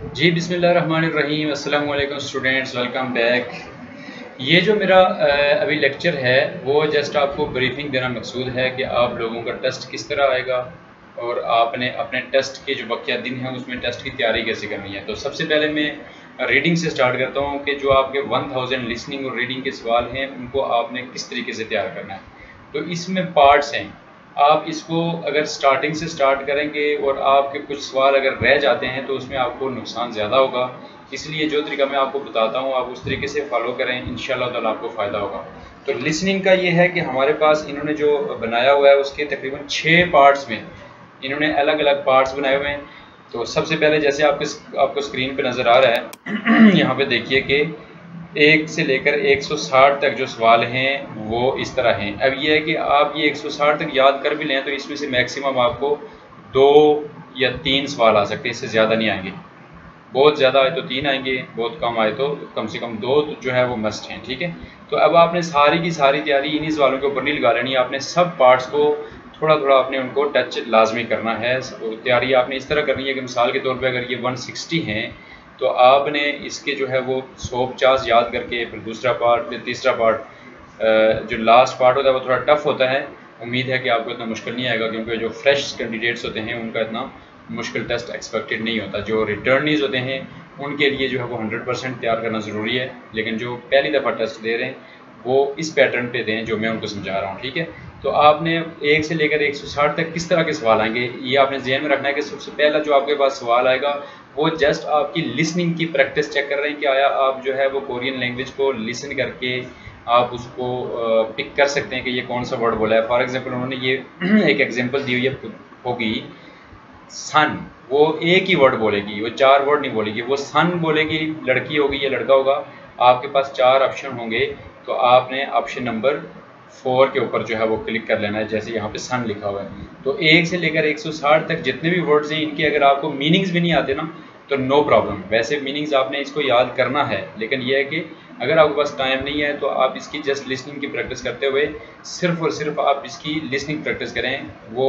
जी बिस्मिल्लाहिर्रहमानिर्रहीम। अस्सलाम वालेकुम स्टूडेंट्स, वेलकम बैक। ये जो मेरा अभी लेक्चर है वो जस्ट आपको ब्रीफिंग देना मकसूद है कि आप लोगों का टेस्ट किस तरह आएगा और आपने अपने टेस्ट के जो बकिया दिन हैं उसमें टेस्ट की तैयारी कैसे करनी है। तो सबसे पहले मैं रीडिंग से स्टार्ट करता हूँ कि जो आपके 1000 लिसनिंग और रीडिंग के सवाल हैं उनको आपने किस तरीके से तैयार करना है। तो इसमें पार्ट्स हैं, आप इसको अगर स्टार्टिंग से स्टार्ट करेंगे और आपके कुछ सवाल अगर रह जाते हैं तो उसमें आपको नुकसान ज़्यादा होगा। इसलिए जो तरीका मैं आपको बताता हूँ आप उस तरीके से फॉलो करें, इंशाल्लाह ताला आपको फ़ायदा होगा। तो लिसनिंग का ये है कि हमारे पास इन्होंने जो बनाया हुआ है उसके तकरीबन 6 पार्ट्स में इन्होंने अलग अलग पार्ट्स बनाए हुए हैं। तो सबसे पहले जैसे आपको स्क्रीन पर नज़र आ रहा है यहाँ पर देखिए कि 1 से लेकर 160 तक जो सवाल हैं वो इस तरह हैं। अब ये है कि आप ये 160 तक याद कर भी लें तो इसमें से मैक्सिमम आपको 2 या 3 सवाल आ सकते हैं, इससे ज़्यादा नहीं आएंगे। बहुत ज़्यादा आए तो 3 आएंगे, बहुत कम आए तो कम से कम 2 जो है वो मस्ट हैं। ठीक है, तो अब आपने सारी की सारी तैयारी इन्हीं सवालों के ऊपर नहीं लगा लेनी, आपने सब पार्ट्स को थोड़ा थोड़ा आपने उनको टच लाजमी करना है। तैयारी आपने इस तरह करनी है कि मिसाल के तौर पर अगर ये 160 हैं तो आपने इसके जो है वो 150 याद करके फिर दूसरा पार्ट फिर तीसरा पार्ट, जो लास्ट पार्ट होता है वो थोड़ा टफ होता है। उम्मीद है कि आपको इतना मुश्किल नहीं आएगा क्योंकि जो फ्रेश कैंडिडेट्स होते हैं उनका इतना मुश्किल टेस्ट एक्सपेक्टेड नहीं होता। जो रिटर्नीज होते हैं उनके लिए जो है वो 100% तैयार करना ज़रूरी है, लेकिन जो पहली दफ़ा टेस्ट दे रहे हैं वो इस पैटर्न पे दें जो मैं उनको समझा रहा हूँ। ठीक है, तो आपने 1 से लेकर 160 तक किस तरह के सवाल आएंगे ये आपने ध्यान में रखना है कि सबसे पहला जो आपके पास सवाल आएगा वो जस्ट आपकी लिसनिंग की प्रैक्टिस चेक कर रहे हैं कि आया आप जो है वो कोरियन लैंग्वेज को लिसन करके आप उसको पिक कर सकते हैं कि ये कौन सा वर्ड बोला है। फॉर एग्जांपल उन्होंने ये एक एग्जांपल दी हुई है होगी सन, वो एक ही वर्ड बोलेगी, वो 4 वर्ड नहीं बोलेगी, वो सन बोलेगी, लड़की होगी या लड़का होगा। आपके पास 4 ऑप्शन होंगे तो आपने ऑप्शन नंबर 4 के ऊपर जो है वो क्लिक कर लेना है, जैसे यहाँ पे सन लिखा हुआ है। तो 1 से लेकर 160 तक जितने भी वर्ड्स हैं इनके अगर आपको मीनिंग्स भी नहीं आते ना तो नो प्रॉब्लम, वैसे मीनिंग्स आपने इसको याद करना है, लेकिन यह है कि अगर आपके पास टाइम नहीं है तो आप इसकी जस्ट लिसनिंग की प्रैक्टिस करते हुए सिर्फ और सिर्फ आप इसकी लिसनिंग प्रैक्टिस करें। वो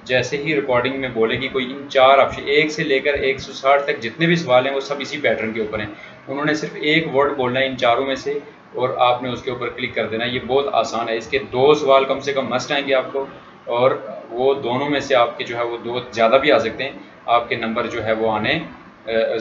जैसे ही रिकॉर्डिंग में बोलेगी कोई इन 4 ऑप्शन 1 से लेकर 160 तक जितने भी सवाल हैं वो सब इसी पैटर्न के ऊपर हैं। उन्होंने सिर्फ एक वर्ड बोलना है इन चारों में से और आपने उसके ऊपर क्लिक कर देना। ये बहुत आसान है, इसके 2 सवाल कम से कम मस्ट आएंगे आपको और वो दोनों में से आपके जो है वो 2 ज़्यादा भी आ सकते हैं। आपके नंबर जो है वो आने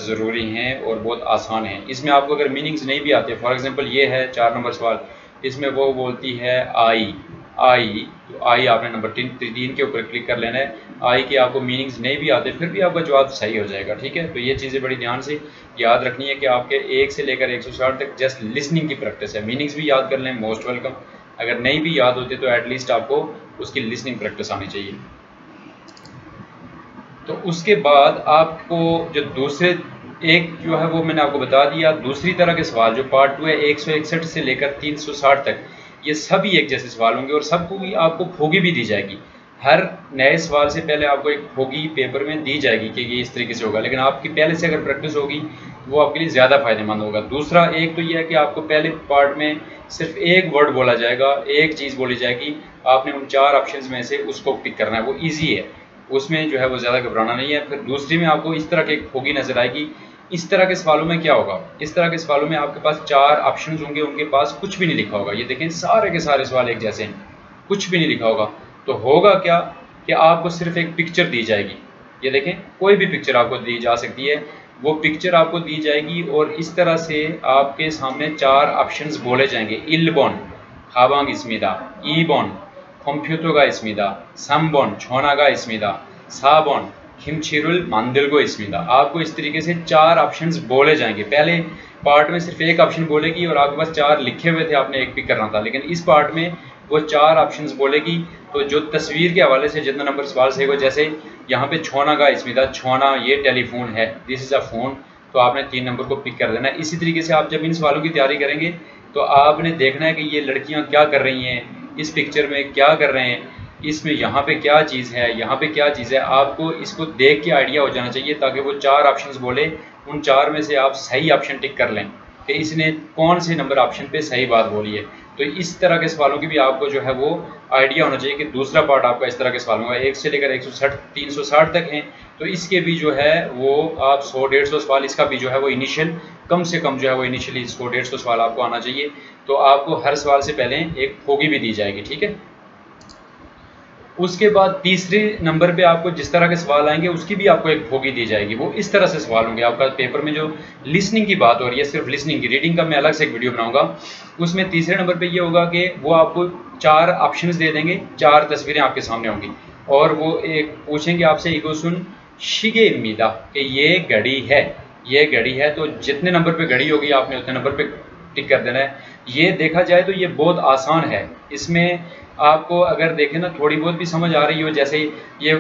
ज़रूरी हैं और बहुत आसान है। इसमें आपको अगर मीनिंग्स नहीं भी आते, फॉर एग्जांपल ये है 4 नंबर सवाल, इसमें वो बोलती है आई आई, तो आई आपने नंबर 3 के ऊपर क्लिक कर लेना है। आई के आपको मीनिंग्स नहीं भी आते फिर भी आपका जवाब सही हो जाएगा। ठीक है, तो ये चीज़ें बड़ी ध्यान से याद रखनी है कि आपके 1 से लेकर 160 तक जस्ट लिसनिंग की प्रैक्टिस है। मीनिंग्स भी याद कर लें, मोस्ट वेलकम। अगर नहीं भी याद होते तो एटलीस्ट आपको उसकी लिसनिंग प्रैक्टिस आनी चाहिए। तो उसके बाद आपको जो दूसरे एक जो है वो मैंने आपको बता दिया, दूसरी तरह के सवाल जो पार्ट 2 है 161 से लेकर 360 तक ये सभी एक जैसे सवाल होंगे और सबको भी आपको फोगी भी दी जाएगी। हर नए सवाल से पहले आपको एक फोगी पेपर में दी जाएगी कि ये इस तरीके से होगा, लेकिन आपकी पहले से अगर प्रैक्टिस होगी वो आपके लिए ज़्यादा फायदेमंद होगा। दूसरा एक तो यह है कि आपको पहले पार्ट में सिर्फ एक वर्ड बोला जाएगा, एक चीज़ बोली जाएगी, आपने उन 4 ऑप्शन में से उसको पिक करना है, वो ईजी है, उसमें जो है वो ज़्यादा घबराना नहीं है। फिर दूसरी में आपको इस तरह की फोगी नज़र आएगी। इस तरह के सवालों में क्या होगा, इस तरह के सवालों में आपके पास 4 ऑप्शंस होंगे, उनके पास कुछ भी नहीं लिखा होगा। ये देखें सारे के सारे सवाल एक जैसे हैं, कुछ भी नहीं लिखा होगा। तो होगा क्या कि आपको सिर्फ एक पिक्चर दी जाएगी। ये देखें कोई भी पिक्चर आपको दी जा सकती है, वो पिक्चर आपको दी जाएगी और इस तरह से आपके सामने 4 ऑप्शंस बोले जाएंगे। इलबॉन खाबांग इसमिदा, ईबॉन कंप्यूटोगा इसमिदा, समबॉन छोनागा इसमिदा, साबॉन खिमचिरुल मांदिलगो इसमिदा। आपको इस तरीके से 4 ऑप्शंस बोले जाएंगे। पहले पार्ट में सिर्फ एक ऑप्शन बोलेगी और आपके पास 4 लिखे हुए थे, आपने एक पिक करना था, लेकिन इस पार्ट में वो 4 ऑप्शंस बोलेगी। तो जो तस्वीर के हवाले से जितना नंबर सवाल सही हो, जैसे यहाँ पे छोना का इसमिदा, छोना ये टेलीफोन है, दिस इज़ अ फोन, तो आपने 3 नंबर को पिक कर देना है। इसी तरीके से आप जब इन सवालों की तैयारी करेंगे तो आपने देखना है कि ये लड़कियाँ क्या कर रही हैं, इस पिक्चर में क्या कर रहे हैं, इसमें यहाँ पे क्या चीज़ है, यहाँ पे क्या चीज़ है, आपको इसको देख के आइडिया हो जाना चाहिए ताकि वो 4 ऑप्शंस बोले, उन 4 में से आप सही ऑप्शन टिक कर लें कि इसने कौन से नंबर ऑप्शन पे सही बात बोली है। तो इस तरह के सवालों की भी आपको जो है वो आइडिया होना चाहिए कि दूसरा पार्ट आपका इस तरह के सवालों का 1 से लेकर 160 360 तक हैं, तो इसके भी जो है वो आप 100-150 सवाल, इसका भी जो है वो इनिशियल कम से कम जो है वो इनिशियली 100-150 सवाल आपको आना चाहिए। तो आपको हर सवाल से पहले एक फोगी भी दी जाएगी, ठीक है। उसके बाद तीसरे नंबर पे आपको जिस तरह के सवाल आएंगे उसकी भी आपको एक फोगी दी जाएगी, वो इस तरह से सवाल होंगे। आपका पेपर में जो लिसनिंग की बात हो रही है, सिर्फ लिसनिंग की, रीडिंग का मैं अलग से एक वीडियो बनाऊंगा। उसमें तीसरे नंबर पे ये होगा कि वो आपको 4 ऑप्शंस दे देंगे, 4 तस्वीरें आपके सामने होंगी और वो एक पूछेंगे आपसे इगोसुन शिगे मीदा कि ये घड़ी है, ये घड़ी है। तो जितने नंबर पे घड़ी होगी आपने उतने नंबर पे टिक कर देना है। ये देखा जाए तो ये बहुत आसान है। इसमें आपको अगर देखें ना थोड़ी बहुत भी समझ आ रही हो, जैसे ये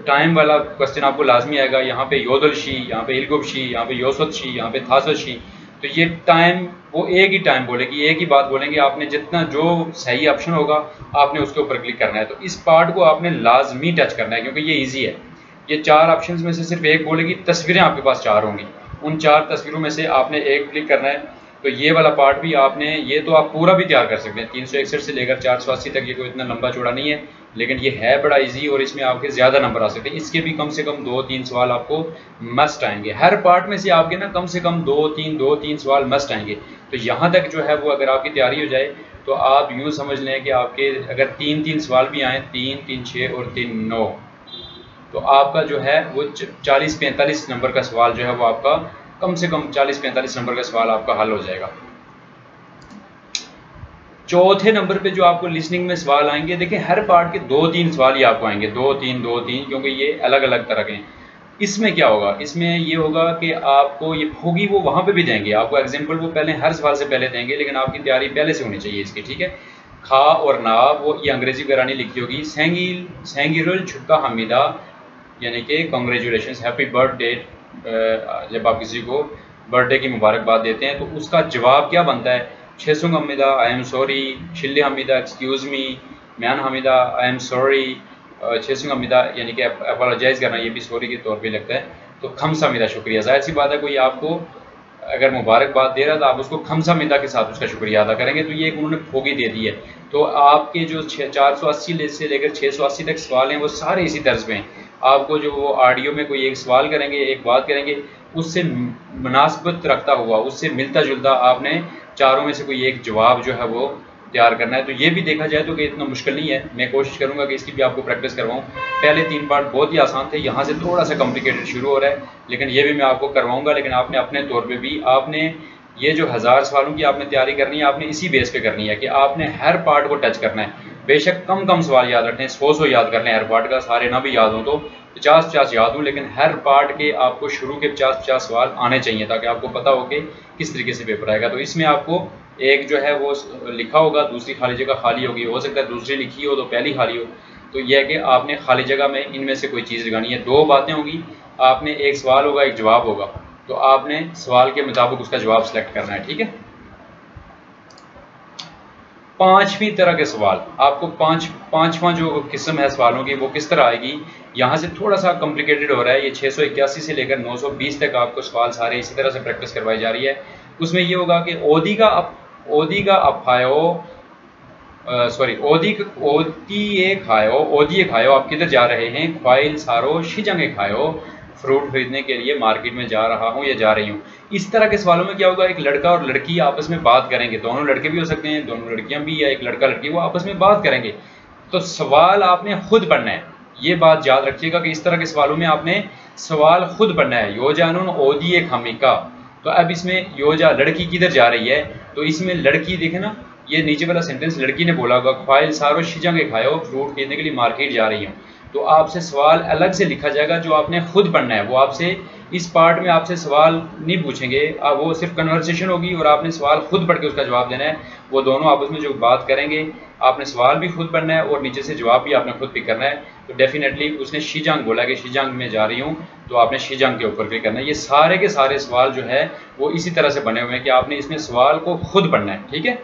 टाइम वाला क्वेश्चन आपको लाजमी आएगा, यहाँ पे योदल शी, यहाँ पे इलगुब शी, यहाँ पे योसत शी, यहाँ पे थासत शी। तो ये टाइम वो एक ही टाइम बोलेगी, एक ही बात बोलेंगे। आपने जितना जो सही ऑप्शन होगा आपने उसके ऊपर क्लिक करना है। तो इस पार्ट को आपने लाजमी टच करना है क्योंकि ये ईजी है। ये 4 ऑप्शन में से सिर्फ एक बोलेगी, तस्वीरें आपके पास 4 होंगी, उन 4 तस्वीरों में से आपने एक क्लिक करना है। तो ये वाला पार्ट भी आपने, ये तो आप पूरा भी तैयार कर सकते हैं 361 से लेकर 480 तक। ये कोई इतना लंबा चौड़ा नहीं है, लेकिन ये है बड़ा इजी और इसमें आपके ज़्यादा नंबर आ सकते हैं। इसके भी कम से कम 2-3 सवाल आपको मस्ट आएंगे। हर पार्ट में से आपके ना कम से कम 2-3 सवाल मस्ट आएंगे। तो यहाँ तक जो है वो अगर आपकी तैयारी हो जाए तो आप यूँ समझ लें कि आपके अगर 3-3 सवाल भी आएँ, 3, 6 और 3, 9, तो आपका जो है वो 40-45 नंबर का सवाल जो है वो आपका कम से कम 40-45 नंबर का सवाल आपका हल हो जाएगा। चौथे नंबर पे जो आपको लिसनिंग में सवाल आएंगे, देखिए हर पार्ट के 2-3 सवाल ही आपको आएंगे, 2-3 क्योंकि ये अलग अलग तरह के हैं। इसमें क्या होगा, इसमें ये होगा कि आपको ये फोगी वो वहाँ पे भी देंगे आपको एग्जाम्पल, वो पहले हर सवाल से पहले देंगे, लेकिन आपकी तैयारी पहले से होनी चाहिए इसकी, ठीक है। खा और ना वो ये अंग्रेजी वगैरह नहीं लिखी होगी। सेंगिरुल छुटका हमीदा यानी कि कॉन्ग्रेचुलेशन, हैप्पी बर्थडे। जब आप किसी को बर्थडे की मुबारकबाद देते हैं तो उसका जवाब क्या बनता है, छेसुंग हमीदा आई एम सॉरी, शिल्ले हमीदा एक्सक्यूज़ मी, म्यान हमीदा आई एम सॉरी, छेसुंग हमीदा यानी कि अपोलोजाइज़ करना, ये भी सॉरी के तौर पे लगता है। तो खमसा हमीदा शुक्रिया, जाहिर सी बात है कोई आपको अगर मुबारकबाद दे रहा है तो आप उसको खमसा हमीदा के साथ उसका शुक्रिया अदा करेंगे। तो ये एक उन्होंने फोगी दे दी है। तो आपके जो 480 से लेकर 680 तक सवाल हैं वो सारे इसी तर्ज पे हैं। आपको जो वो ऑडियो में कोई एक सवाल करेंगे, एक बात करेंगे, उससे मुनासबत रखता हुआ, उससे मिलता जुलता आपने चारों में से कोई एक जवाब जो है वो तैयार करना है। तो ये भी देखा जाए तो कि इतना मुश्किल नहीं है। मैं कोशिश करूंगा कि इसकी भी आपको प्रैक्टिस करवाऊं। पहले 3 पार्ट बहुत ही आसान थे, यहाँ से थोड़ा सा कॉम्प्लिकेटेड शुरू हो रहा है, लेकिन ये भी मैं आपको करवाऊंगा। लेकिन आपने अपने तौर पे भी आपने ये जो 1000 सवालों की आपने तैयारी करनी है, आपने इसी बेस पे करनी है कि आपने हर पार्ट को टच करना है। बेशक कम सवाल याद रखें, 100 याद कर लें हर पार्ट का, सारे ना भी याद हों तो 50 याद हों, लेकिन हर पार्ट के आपको शुरू के 50 सवाल आने चाहिए ताकि आपको पता हो कि किस तरीके से पेपर आएगा। तो इसमें आपको एक जो है वो लिखा होगा, दूसरी खाली जगह खाली होगी, हो सकता है दूसरी लिखी हो तो पहली खाली हो। तो यह है कि आपने खाली जगह में इनमें से कोई चीज़ लगानी है। 2 बातें होंगी, आपने एक सवाल होगा, एक जवाब होगा, तो आपने सवाल के मुताबिक उसका जवाब सेलेक्ट करना है, ठीक है। 5वीं तरह के सवाल आपको पांचवां जो किस्म है सवालों की वो किस तरह आएगी। यहाँ से थोड़ा सा कॉम्प्लिकेटेड हो रहा है। ये 681 से लेकर 920 तक आपको सवाल सारे इसी तरह से प्रैक्टिस करवाई जा रही है। उसमें ये होगा कि ओदी खायो आप किधर जा रहे हैं, ख्वाइल सारो शिजंगे खायो, फ्रूट खरीदने के लिए मार्केट में जा रहा हूँ या जा रही हूँ। इस तरह के सवालों में क्या होगा, एक लड़का और लड़की आपस में बात करेंगे, दोनों लड़के भी हो सकते हैं, दोनों लड़कियां भी, या एक लड़का लड़की, वो आपस में बात करेंगे। तो सवाल आपने खुद पढ़ना है, ये बात याद रखिएगा कि इस तरह के सवालों में आपने सवाल खुद पढ़ना है। योजानुन ओदी एक हमिका, तो अब इसमें योजा लड़की किधर जा रही है, तो इसमें लड़की देखे ना, ये नीचे वाला सेंटेंस लड़की ने बोला होगा, ख्वाइल सारो शिजंगे खायो, फ्रूट खरीदने के लिए मार्केट जा रही हूँ। तो आपसे सवाल अलग से लिखा जाएगा जो आपने खुद पढ़ना है। वो आपसे इस पार्ट में आपसे सवाल नहीं पूछेंगे, वो सिर्फ कन्वर्सेशन होगी और आपने सवाल खुद पढ़ के उसका जवाब देना है। वो दोनों आपस में जो बात करेंगे, आपने सवाल भी खुद पढ़ना है और नीचे से जवाब भी आपने खुद पिक करना है। तो डेफिनेटली उसने शिजांग बोला कि शिजांग में जा रही हूँ, तो आपने शिजांग के ऊपर क्लिक करना है। ये सारे के सारे सवाल जो है वो इसी तरह से बने हुए हैं कि आपने इसमें सवाल को खुद पढ़ना है, ठीक है।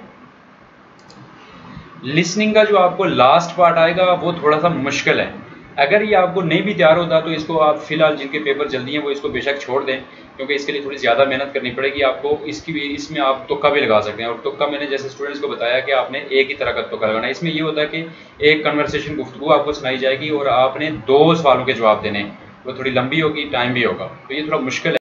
लिसनिंग का जो आपको लास्ट पार्ट आएगा वो थोड़ा सा मुश्किल है। अगर ये आपको नहीं भी तैयार होता तो इसको आप फिलहाल जिनके पेपर जल्दी हैं वो इसको बेशक छोड़ दें, क्योंकि इसके लिए थोड़ी ज़्यादा मेहनत करनी पड़ेगी आपको। इसकी भी इसमें आप तुक्का भी लगा सकते हैं, और तुक्का मैंने जैसे स्टूडेंट्स को बताया कि आपने एक ही तरह का तुक्का लगाना है। इसमें ये होता है कि एक कन्वर्सेशन गुफ्तगू आपको सुनाई जाएगी और आपने 2 सवालों के जवाब देने, वो थोड़ी लंबी होगी, टाइम भी होगा, तो ये थोड़ा मुश्किल है।